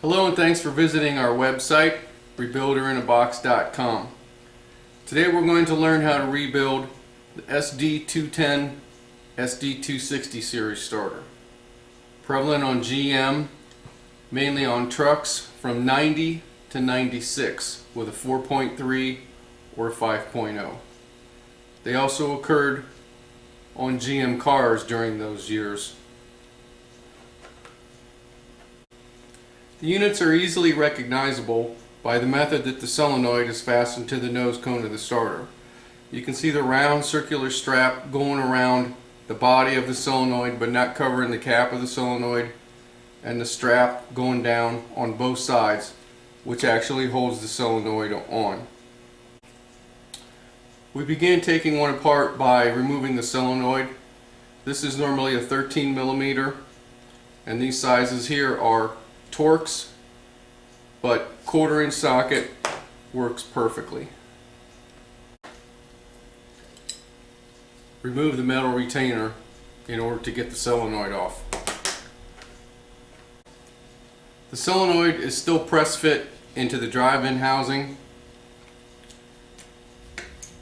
Hello and thanks for visiting our website, rebuilderinAbox.com. Today we're going to learn how to rebuild the SD210 SD260 series starter. Prevalent on GM, mainly on trucks from 90 to 96 with a 4.3 or 5.0. They also occurred on GM cars during those years. The units are easily recognizable by the method that the solenoid is fastened to the nose cone of the starter. You can see the round circular strap going around the body of the solenoid but not covering the cap of the solenoid, and the strap going down on both sides, which actually holds the solenoid on. We begin taking one apart by removing the solenoid. This is normally a 13 millimeter, and these sizes here are Torx, but 1/4 inch socket works perfectly. Remove the metal retainer in order to get the solenoid off. The solenoid is still press fit into the drive-in housing.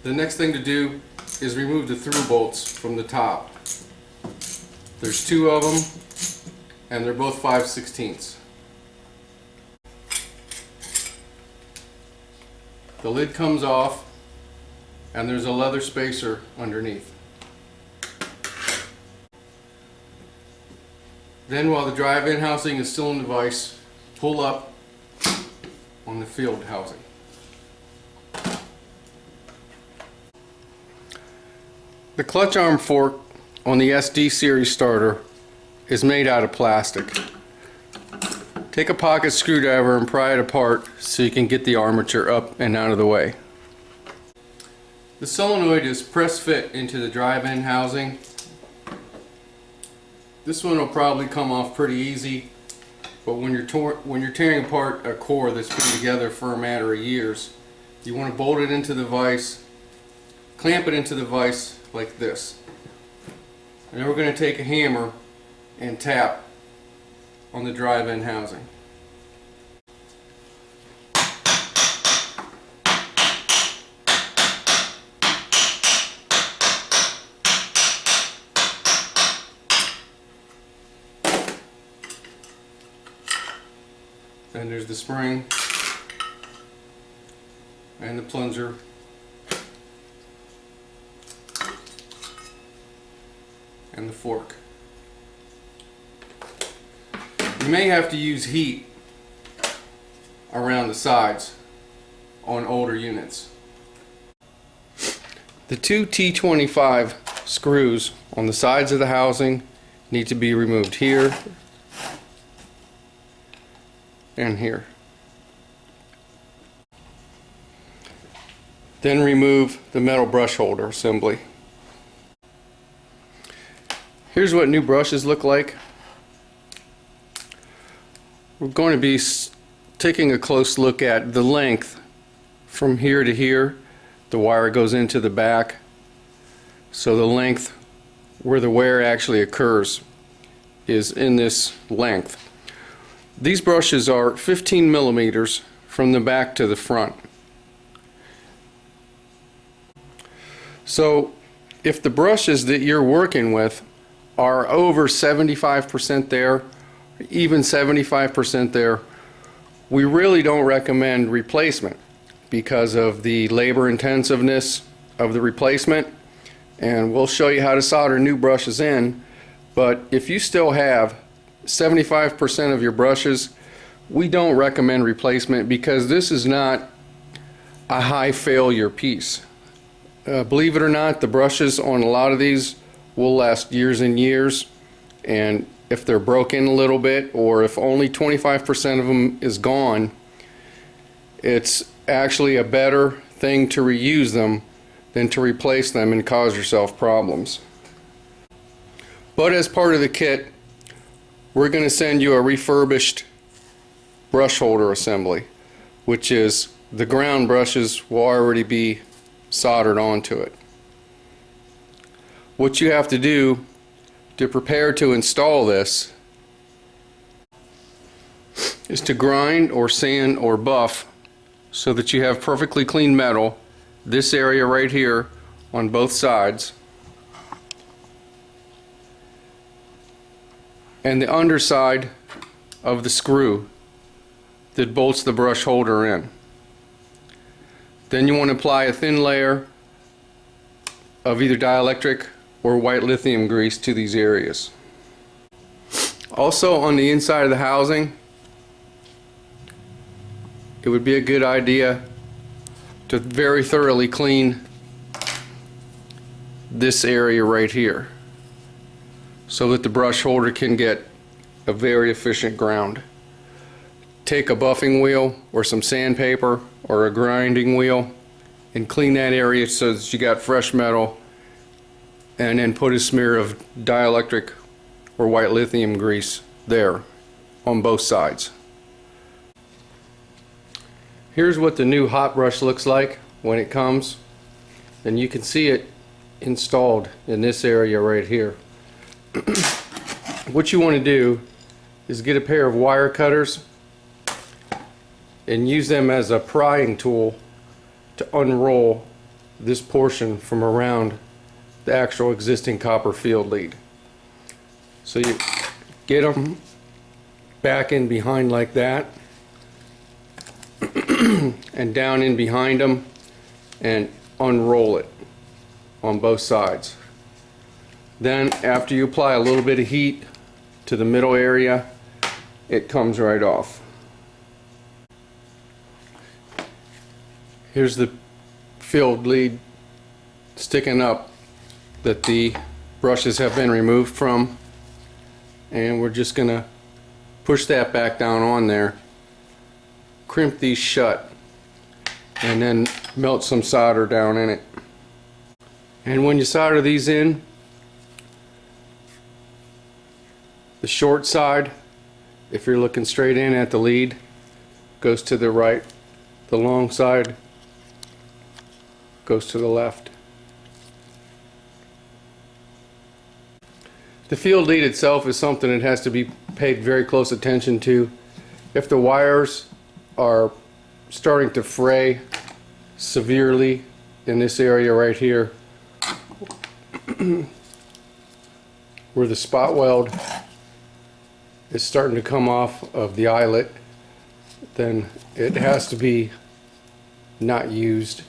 The next thing to do is remove the through bolts from the top. There's 2 of them and they're both 5/16. The lid comes off and there's a leather spacer underneath. Then while the drive-in housing is still in the vise, pull up on the field housing. The clutch arm fork on the SD series starter is made out of plastic. Take a pocket screwdriver and pry it apart so you can get the armature up and out of the way. The solenoid is press fit into the drive-in housing. This one will probably come off pretty easy, but when you're tearing apart a core that's been together for a matter of years, you want to bolt it into the vise, clamp it into the vise like this. And then we're going to take a hammer and tap on the drive-in housing. Then there's the spring and the plunger and the fork. You may have to use heat around the sides on older units. The 2 T25 screws on the sides of the housing need to be removed here and here. Then remove the metal brush holder assembly. Here's what new brushes look like. We're going to be taking a close look at the length from here to here. The wire goes into the back, so the length where the wear actually occurs is in this length. These brushes are 15 millimeters from the back to the front. So if the brushes that you're working with are over 75% there, even 75% there, we really don't recommend replacement because of the labor intensiveness of the replacement, and we'll show you how to solder new brushes in. But if you still have 75% of your brushes, we don't recommend replacement because this is not a high failure piece. Believe it or not, the brushes on a lot of these will last years and years, and if they're broken a little bit, or if only 25% of them is gone, it's actually a better thing to reuse them than to replace them and cause yourself problems. But as part of the kit, we're going to send you a refurbished brush holder assembly, which is the ground brushes will already be soldered onto it. What you have to do to prepare to install this is to grind or sand or buff so that you have perfectly clean metal, this area right here on both sides, and the underside of the screw that bolts the brush holder in. Then you want to apply a thin layer of either dielectric or white lithium grease to these areas. Also, on the inside of the housing, it would be a good idea to very thoroughly clean this area right here so that the brush holder can get a very efficient ground. Take a buffing wheel or some sandpaper or a grinding wheel and clean that area so that you got fresh metal, and then put a smear of dielectric or white lithium grease there on both sides. Here's what the new hot brush looks like when it comes, and you can see it installed in this area right here. What you want to do is get a pair of wire cutters and use them as a prying tool to unroll this portion from around the actual existing copper field lead. So you get them back in behind like that and down in behind them and unroll it on both sides. Then after you apply a little bit of heat to the middle area, it comes right off. Here's the field lead sticking up that the brushes have been removed from, and we're just going to push that back down on there, crimp these shut, and then melt some solder down in it. And when you solder these in, the short side, if you're looking straight in at the lead, goes to the right. The long side goes to the left. The field lead itself is something that has to be paid very close attention to. If the wires are starting to fray severely in this area right here, where the spot weld is starting to come off of the eyelet, then it has to be not used.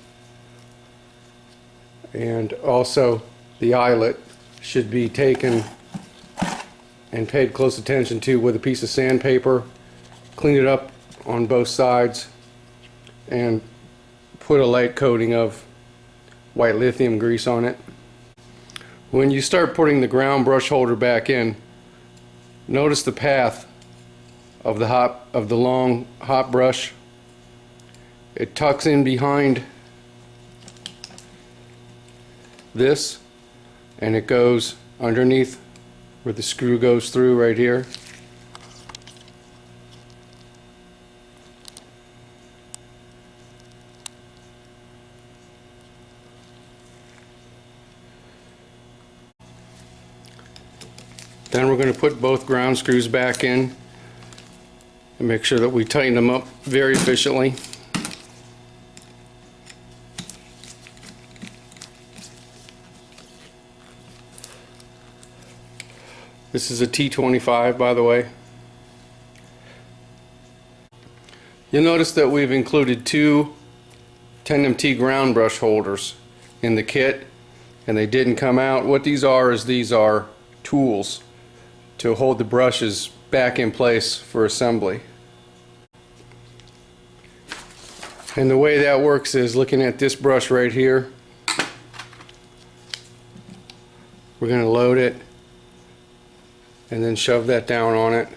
And also the eyelet should be taken and paid close attention to with a piece of sandpaper, clean it up on both sides, and put a light coating of white lithium grease on it. When you start putting the ground brush holder back in, notice the path of the long hot brush. It tucks in behind this, and it goes underneath where the screw goes through right here. Then we're going to put both ground screws back in and make sure that we tighten them up very efficiently. This is a T25, by the way. You'll notice that we've included two 10MT ground brush holders in the kit, and they didn't come out. What these are is these are tools to hold the brushes back in place for assembly. And the way that works is, looking at this brush right here, we're going to load it and then shove that down on it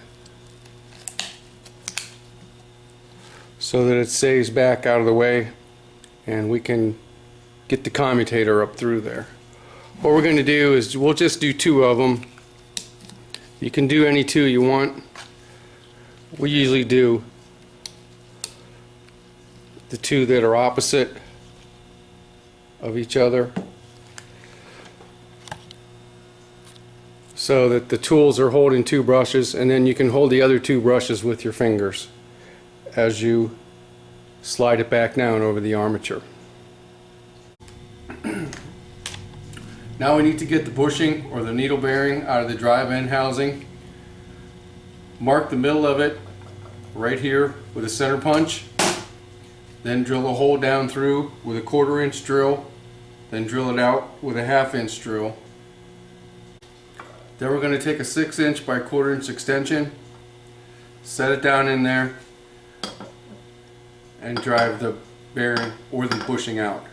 so that it stays back out of the way and we can get the commutator up through there. What we're going to do is we'll just do two of them. You can do any two you want. We usually do the two that are opposite of each other, so that the tools are holding two brushes, and then you can hold the other two brushes with your fingers as you slide it back down over the armature. Now we need to get the bushing or the needle bearing out of the drive end housing. Mark the middle of it right here with a center punch, then drill a hole down through with a 1/4 inch drill, then drill it out with a 1/2 inch drill. Then we're going to take a 6 inch by 1/4 inch extension, set it down in there, and drive the bearing or the bushing out.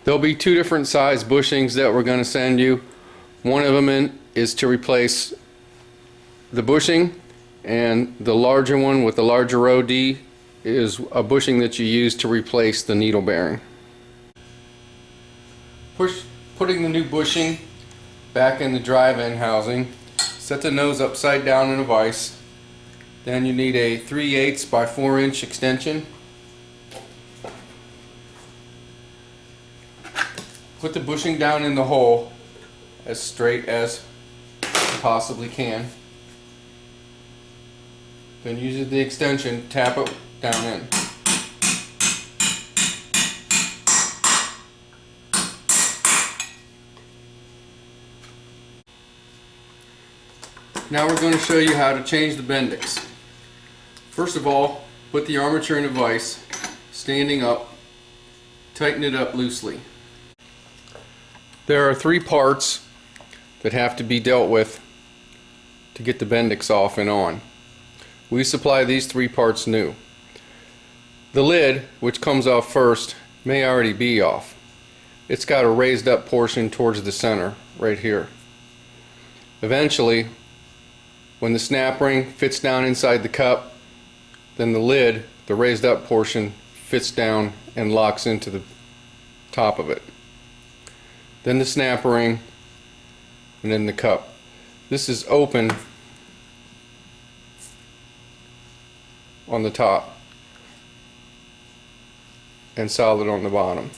There'll be two different size bushings that we're going to send you. One of them is to replace the bushing, and the larger one with the larger OD is a bushing that you use to replace the needle bearing. Putting the new bushing back in the drive end housing, set the nose upside down in a vise. Then you need a 3/8 by 4 inch extension. Put the bushing down in the hole as straight as you possibly can. Then using the extension, tap it down in. Now we're going to show you how to change the Bendix. First of all, put the armature in a vise, standing up, tighten it up loosely. There are 3 parts that have to be dealt with to get the Bendix off and on. We supply these 3 parts new. The lid, which comes off first, may already be off. It's got a raised up portion towards the center, right here. Eventually, when the snap ring fits down inside the cup, then the lid, the raised up portion, fits down and locks into the top of it. Then the snap ring, and then the cup. This is open on the top and solid on the bottom.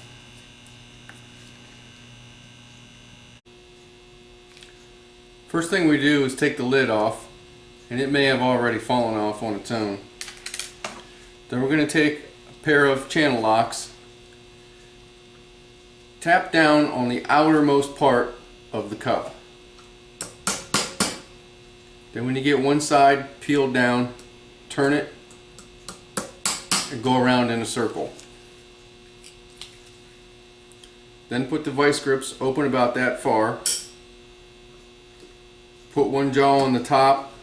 First thing we do is take the lid off, and it may have already fallen off on its own. Then we're going to take a pair of channel locks, tap down on the outermost part of the cup. Then when you get one side peeled down, turn it and go around in a circle. Then put the vice grips open about that far. Put one jaw on the top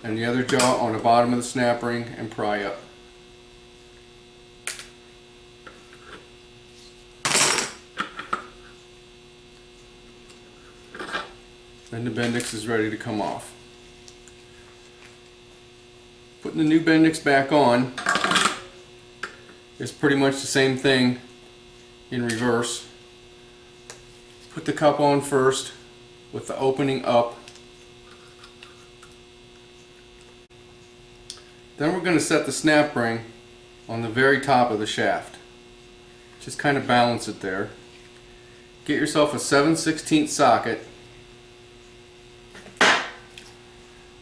and the other jaw on the bottom of the snap ring and pry up. Then the Bendix is ready to come off. Putting the new Bendix back on is pretty much the same thing in reverse. Put the cup on first with the opening up. Then we're going to set the snap ring on the very top of the shaft. Just kind of balance it there. Get yourself a 7/16 socket.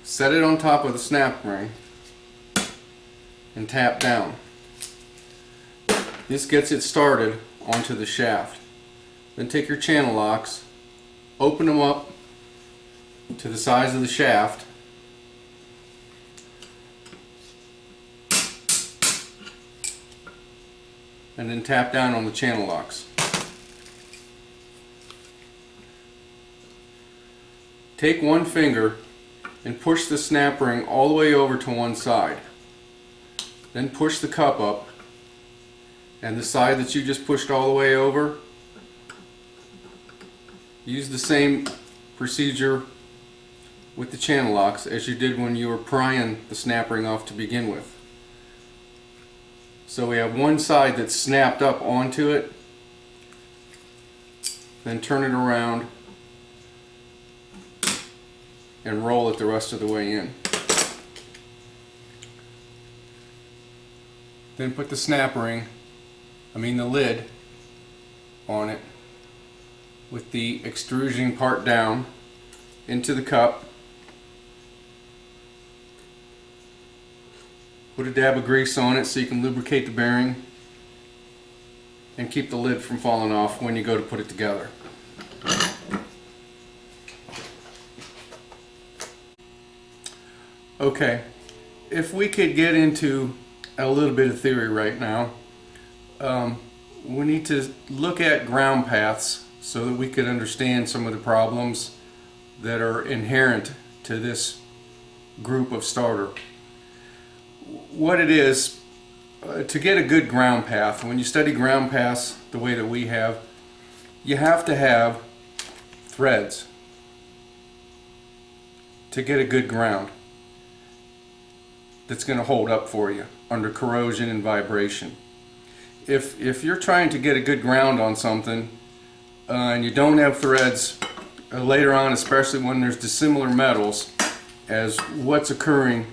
Set it on top of the snap ring and tap down. This gets it started onto the shaft. Then take your channel locks, open them up to the size of the shaft, and then tap down on the channel locks. Take one finger and push the snap ring all the way over to one side. Then push the cup up, and the side that you just pushed all the way over, use the same procedure with the channel locks as you did when you were prying the snap ring off to begin with. So we have one side that's snapped up onto it, then turn it around and roll it the rest of the way in. Then put the snap ring the lid on it with the extrusion part down into the cup. Put a dab of grease on it so you can lubricate the bearing and keep the lid from falling off when you go to put it together. Okay, if we could get into a little bit of theory right now, we need to look at ground paths so that we could understand some of the problems that are inherent to this group of starter. What it is, to get a good ground path, when you study ground paths the way that we have, you have to have threads to get a good ground that's going to hold up for you under corrosion and vibration. If you're trying to get a good ground on something and you don't have threads, later on, especially when there's dissimilar metals, as what's occurring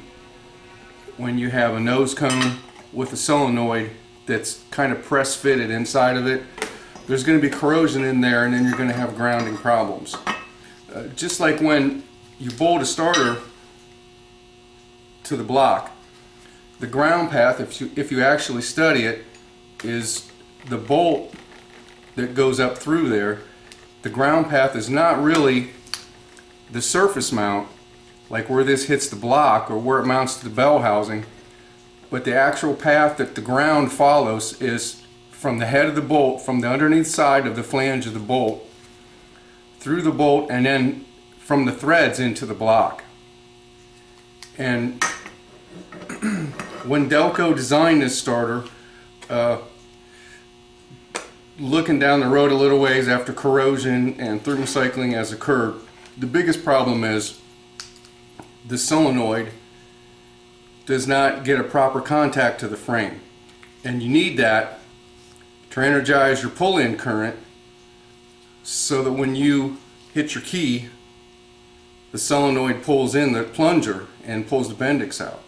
when you have a nose cone with a solenoid that's kind of press fitted inside of it, there's going to be corrosion in there, and then you're going to have grounding problems. Just like when you bolt a starter to the block, the ground path, if you actually study it, is the bolt that goes up through there. The ground path is not really the surface mount, like where this hits the block or where it mounts to the bell housing, but the actual path that the ground follows is from the head of the bolt, from the underneath side of the flange of the bolt, through the bolt, and then from the threads into the block. And when Delco designed this starter, looking down the road a little ways after corrosion and thermocycling has occurred, the biggest problem is the solenoid does not get a proper contact to the frame, and you need that to energize your pull-in current so that when you hit your key, the solenoid pulls in the plunger and pulls the Bendix out.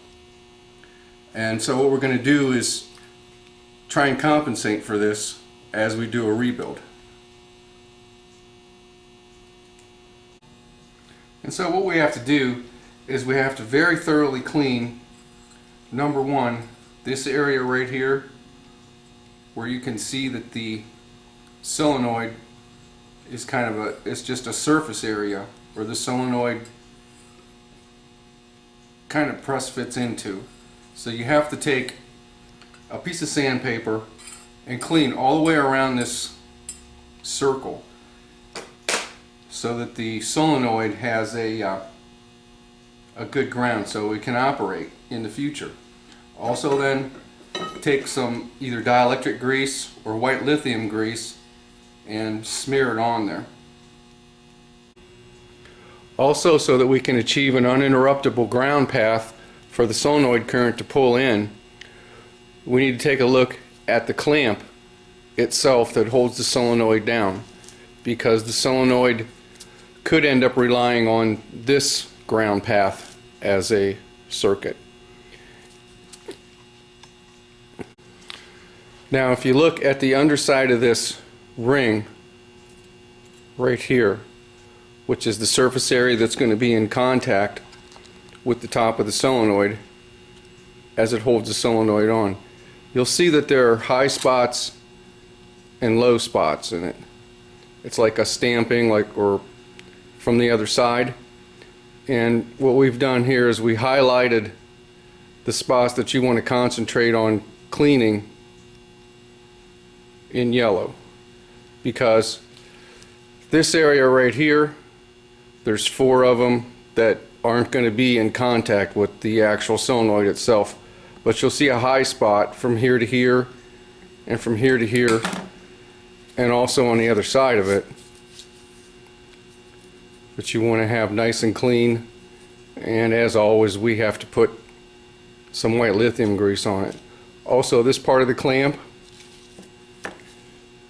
And so what we're going to do is try and compensate for this as we do a rebuild. And so what we have to do is we have to very thoroughly clean, number one, this area right here where you can see that the solenoid is it's just a surface area where the solenoid kind of press fits into. So you have to take a piece of sandpaper and clean all the way around this circle so that the solenoid has a good ground so it can operate in the future. Also then take some either dielectric grease or white lithium grease and smear it on there. Also, so that we can achieve an uninterruptible ground path for the solenoid current to pull in, we need to take a look at the clamp itself that holds the solenoid down, because the solenoid could end up relying on this ground path as a circuit. Now if you look at the underside of this ring right here, which is the surface area that's going to be in contact with the top of the solenoid as it holds the solenoid on, you'll see that there are high spots and low spots in it. It's like a stamping, or from the other side. And what we've done here is we highlighted the spots that you want to concentrate on cleaning in yellow, because this area right here, there's 4 of them that aren't going to be in contact with the actual solenoid itself, but you'll see a high spot from here to here and from here to here, and also on the other side of it, that you want to have nice and clean. And as always, we have to put some white lithium grease on it. Also, this part of the clamp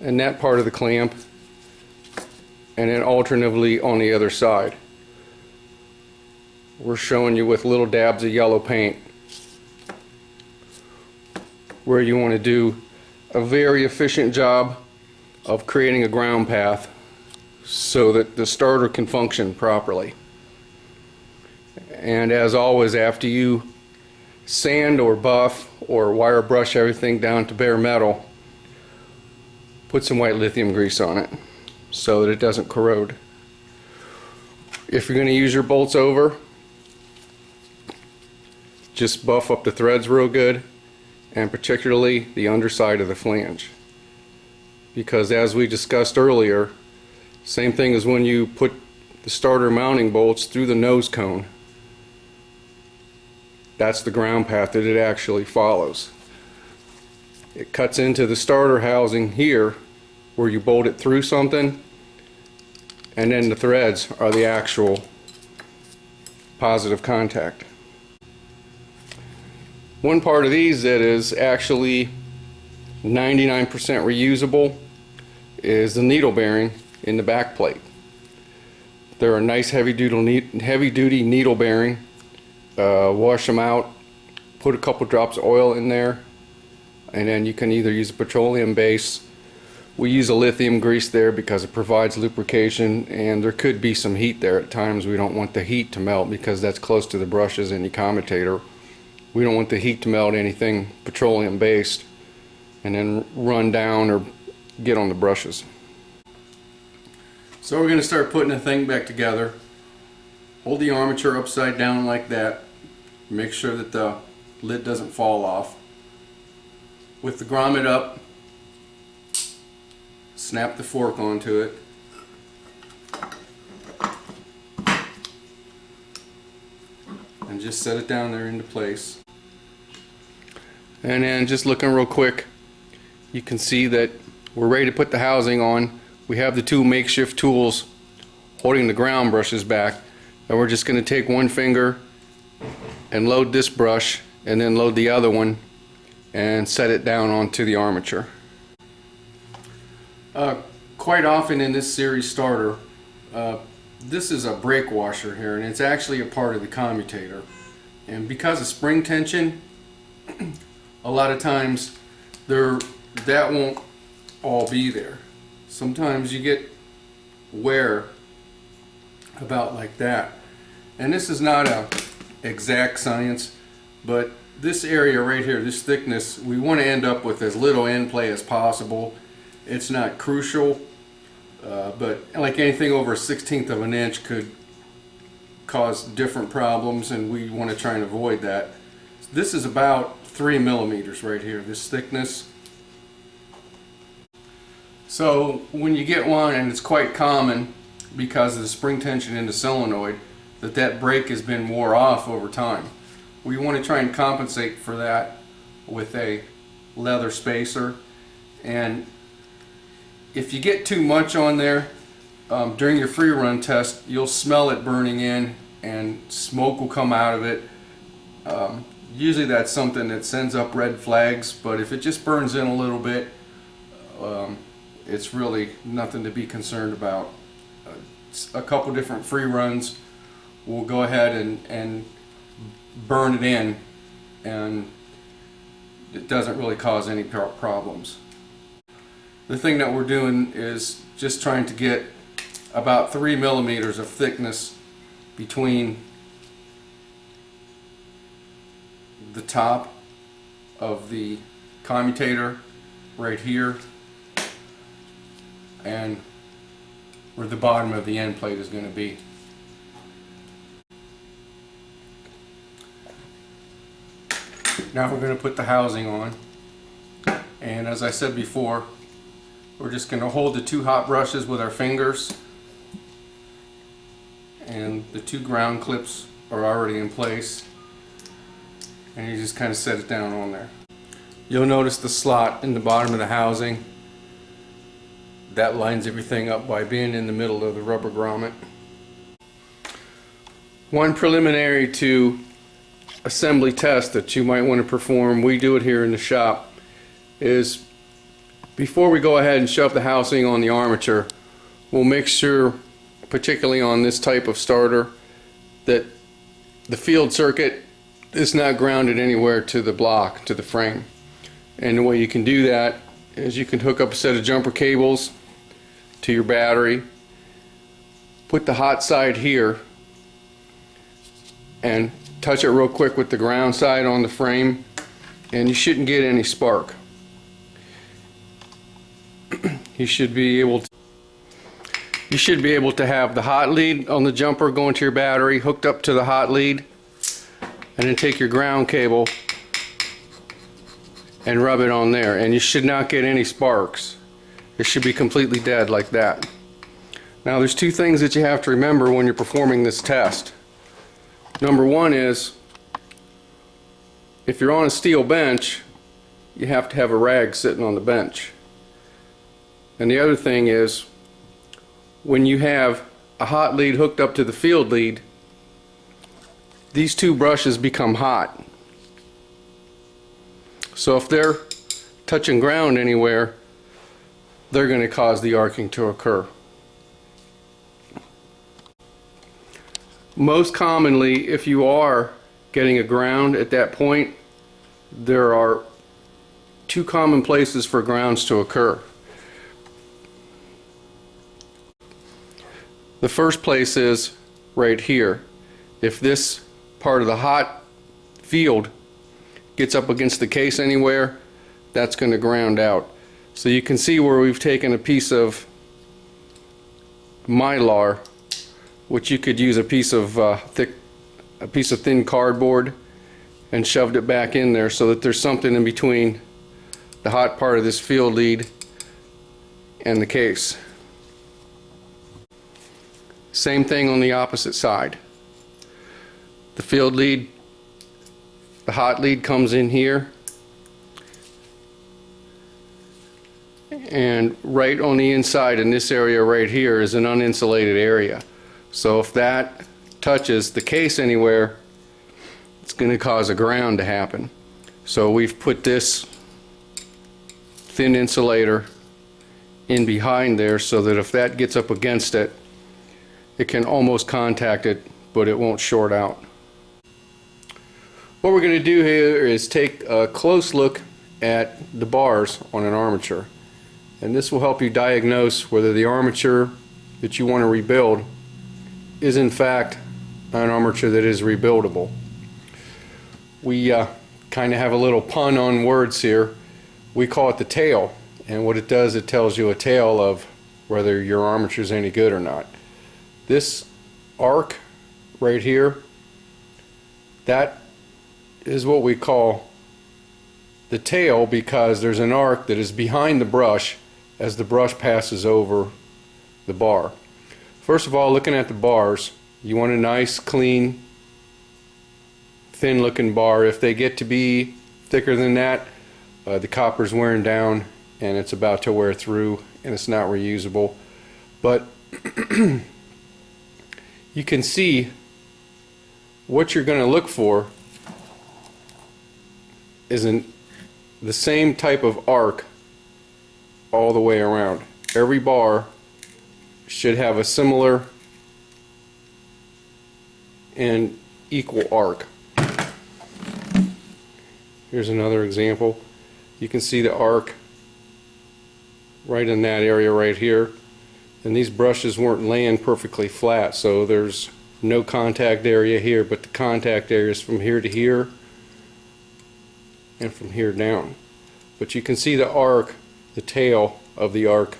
and that part of the clamp, and then alternatively on the other side. We're showing you with little dabs of yellow paint where you want to do a very efficient job of creating a ground path so that the starter can function properly. And as always, after you sand or buff or wire brush everything down to bare metal, put some white lithium grease on it so that it doesn't corrode. If you're going to use your bolts over, just buff up the threads real good, and particularly the underside of the flange. Because as we discussed earlier, same thing as when you put the starter mounting bolts through the nose cone. That's the ground path that it actually follows. It cuts into the starter housing here where you bolt it through something, and then the threads are the actual positive contact. One part of these that is actually 99% reusable is the needle bearing in the back plate. They're a nice heavy duty needle bearing. Wash them out, put a couple drops of oil in there, and then you can either use a petroleum base. We use a lithium grease there because it provides lubrication, and there could be some heat there at times. We don't want the heat to melt because that's close to the brushes in the commutator. We don't want the heat to melt anything petroleum based and then run down or get on the brushes. So we're going to start putting the thing back together. Hold the armature upside down like that. Make sure that the lid doesn't fall off. With the grommet up, snap the fork onto it. And just set it down there into place. And then just looking real quick, you can see that we're ready to put the housing on. We have the two makeshift tools holding the ground brushes back, and we're just going to take one finger and load this brush and then load the other one and set it down onto the armature. Quite often in this series starter, this is a brake washer here, and it's actually a part of the commutator. And because of spring tension, a lot of times that won't all be there. Sometimes you get wear about like that. And this is not a exact science, but this area right here, this thickness, we want to end up with as little end play as possible. It's not crucial, but like anything over 1/16 of an inch could cause different problems, and we want to try and avoid that. This is about 3 millimeters right here, this thickness. So when you get one, and it's quite common because of the spring tension in the solenoid, that brake has been wore off over time. We want to try and compensate for that with a leather spacer. And if you get too much on there, during your free run test, you'll smell it burning in and smoke will come out of it. Usually that's something that sends up red flags, but if it just burns in a little bit, it's really nothing to be concerned about. A couple different free runs will go ahead and burn it in, and it doesn't really cause any problems. The thing that we're doing is just trying to get about 3 millimeters of thickness between the top of the commutator right here and where the bottom of the end plate is going to be. Now we're going to put the housing on, and as I said before, we're just going to hold the two hot brushes with our fingers, and the two ground clips are already in place, and you just kind of set it down on there. You'll notice the slot in the bottom of the housing. That lines everything up by being in the middle of the rubber grommet. One preliminary to assembly test that you might want to perform, we do it here in the shop, is before we go ahead and shove the housing on the armature, we'll make sure, particularly on this type of starter, that the field circuit is not grounded anywhere to the block, to the frame. And the way you can do that is you can hook up a set of jumper cables to your battery, put the hot side here, and touch it real quick with the ground side on the frame, and you shouldn't get any spark. You should be able to have the hot lead on the jumper going to your battery hooked up to the hot lead, and then take your ground cable and rub it on there, and you should not get any sparks. It should be completely dead like that. Now there's two things that you have to remember when you're performing this test. Number one is, if you're on a steel bench, you have to have a rag sitting on the bench. And the other thing is, when you have a hot lead hooked up to the field lead, these two brushes become hot. So if they're touching ground anywhere, they're going to cause the arcing to occur. Most commonly, if you are getting a ground at that point, there are two common places for grounds to occur. The first place is right here. If this part of the hot field gets up against the case anywhere, that's going to ground out. So you can see where we've taken a piece of mylar, which you could use a piece of thin cardboard, and shoved it back in there so that there's something in between the hot part of this field lead and the case. Same thing on the opposite side. The field lead, the hot lead comes in here, and right on the inside in this area right here is an uninsulated area. So if that touches the case anywhere, it's going to cause a ground to happen. So we've put this thin insulator in behind there so that if that gets up against it, it can almost contact it, but it won't short out. What we're going to do here is take a close look at the bars on an armature, and this will help you diagnose whether the armature that you want to rebuild is in fact an armature that is rebuildable. We kind of have a little pun on words here. We call it the tail, and what it does, it tells you a tale of whether your armature is any good or not. This arc right here, that is what we call the tail, because there's an arc that is behind the brush as the brush passes over the bar. First of all, looking at the bars, you want a nice, clean, thin looking bar. If they get to be thicker than that, the copper's wearing down and it's about to wear through and it's not reusable. But you can see what you're going to look for is the same type of arc all the way around. Every bar should have a similar and equal arc. Here's another example. You can see the arc right in that area right here, and these brushes weren't laying perfectly flat, so there's no contact area here, but the contact area is from here to here and from here down. But you can see the arc, the tail of the arc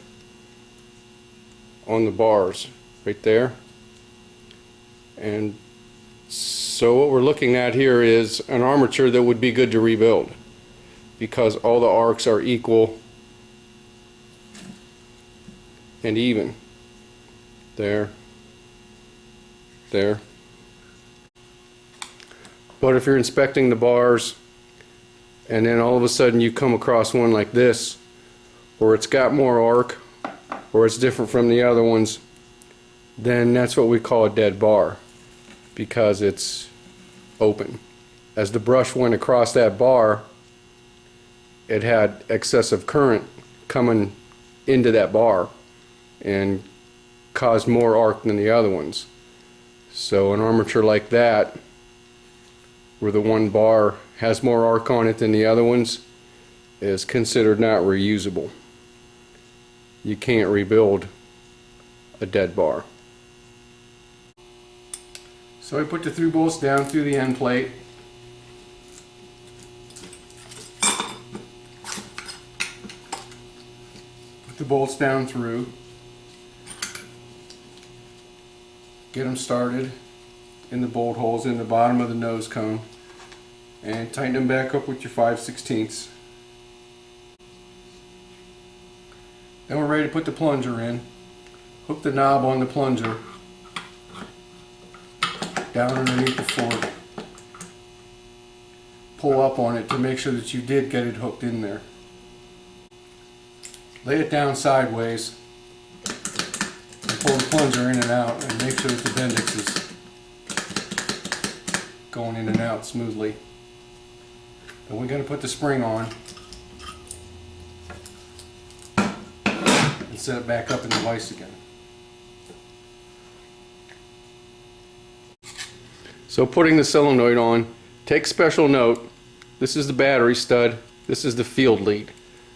on the bars right there. And so what we're looking at here is an armature that would be good to rebuild, because all the arcs are equal and even. There, there. But if you're inspecting the bars and then all of a sudden you come across one like this, or it's got more arc, or it's different from the other ones, then that's what we call a dead bar, because it's open. As the brush went across that bar, it had excessive current coming into that bar and caused more arc than the other ones. So an armature like that, where the one bar has more arc on it than the other ones, is considered not reusable. You can't rebuild a dead bar. So I put the through bolts down through the end plate. Put the bolts down through. Get them started in the bolt holes in the bottom of the nose cone, and tighten them back up with your 5/16. Then we're ready to put the plunger in. Hook the knob on the plunger down underneath the fork. Pull up on it to make sure that you did get it hooked in there. Lay it down sideways and pull the plunger in and out, and make sure that the Bendix is going in and out smoothly. Then we're going to put the spring on and set it back up in the vise again. So putting the solenoid on, take special note, this is the battery stud, this is the field lead.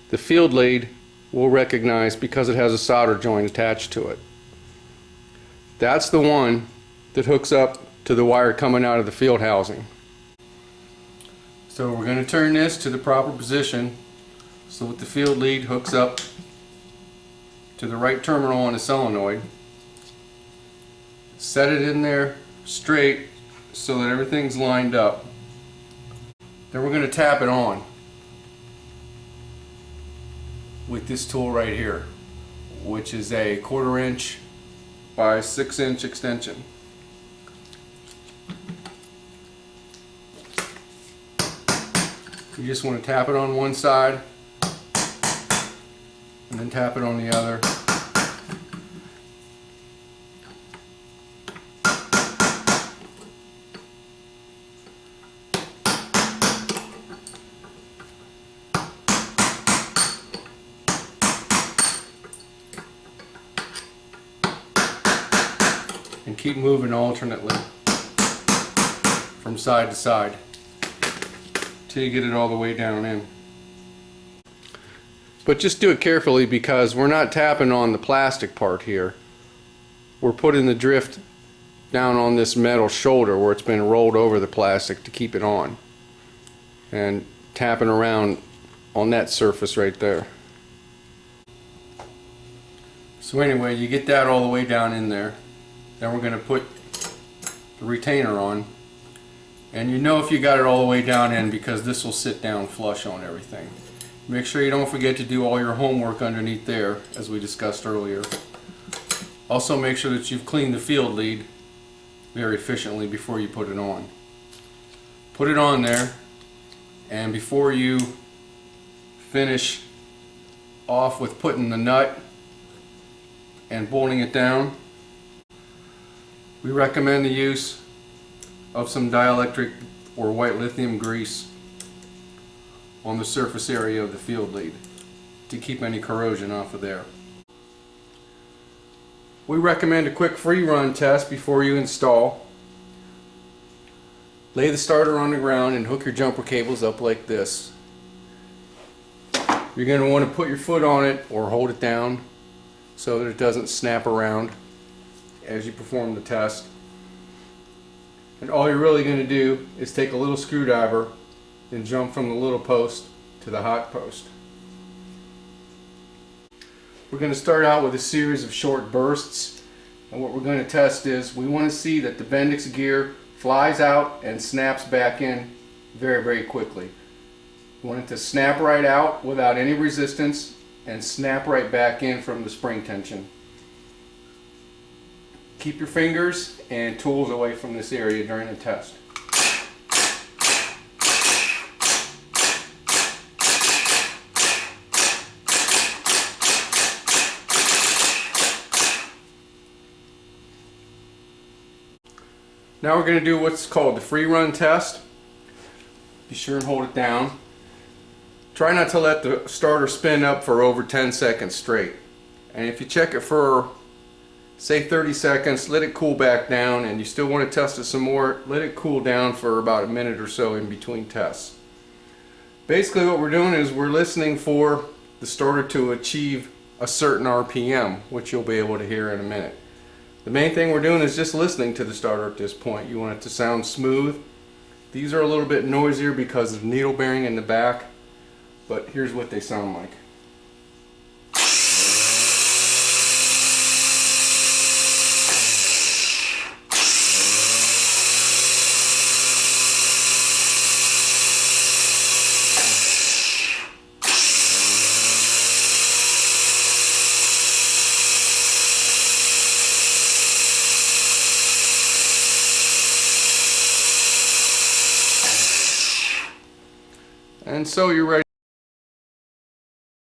The field lead will recognize because it has a solder joint attached to it. That's the one that hooks up to the wire coming out of the field housing. So we're going to turn this to the proper position so that the field lead hooks up to the right terminal on the solenoid. Set it in there straight so that everything's lined up. Then we're going to tap it on with this tool right here, which is a 1/4 inch by 6 inch extension. You just want to tap it on one side and then tap it on the other. And keep moving alternately from side to side till you get it all the way down in. But just do it carefully, because we're not tapping on the plastic part here. We're putting the drift down on this metal shoulder where it's been rolled over the plastic to keep it on, and tapping around on that surface right there. So anyway, you get that all the way down in there. Then we're going to put the retainer on, and you know if you got it all the way down in because this will sit down flush on everything. Make sure you don't forget to do all your homework underneath there, as we discussed earlier. Also make sure that you've cleaned the field lead very efficiently before you put it on. Put it on there, and before you finish off with putting the nut and bolting it down, we recommend the use of some dielectric or white lithium grease on the surface area of the field lead to keep any corrosion off of there. We recommend a quick free run test before you install. Lay the starter on the ground and hook your jumper cables up like this. You're going to want to put your foot on it or hold it down so that it doesn't snap around as you perform the test. And all you're really going to do is take a little screwdriver and jump from the little post to the hot post. We're going to start out with a series of short bursts, and what we're going to test is we want to see that the Bendix gear flies out and snaps back in very, very quickly. We want it to snap right out without any resistance and snap right back in from the spring tension. Keep your fingers and tools away from this area during the test. Now we're going to do what's called the free run test. Be sure and hold it down. Try not to let the starter spin up for over 10 seconds straight. And if you check it for say 30 seconds, let it cool back down, and you still want to test it some more, let it cool down for about a minute or so in between tests. Basically what we're doing is we're listening for the starter to achieve a certain RPM, which you'll be able to hear in a minute. The main thing we're doing is just listening to the starter at this point. You want it to sound smooth. These are a little bit noisier because of needle bearing in the back, but here's what they sound like. And so you're ready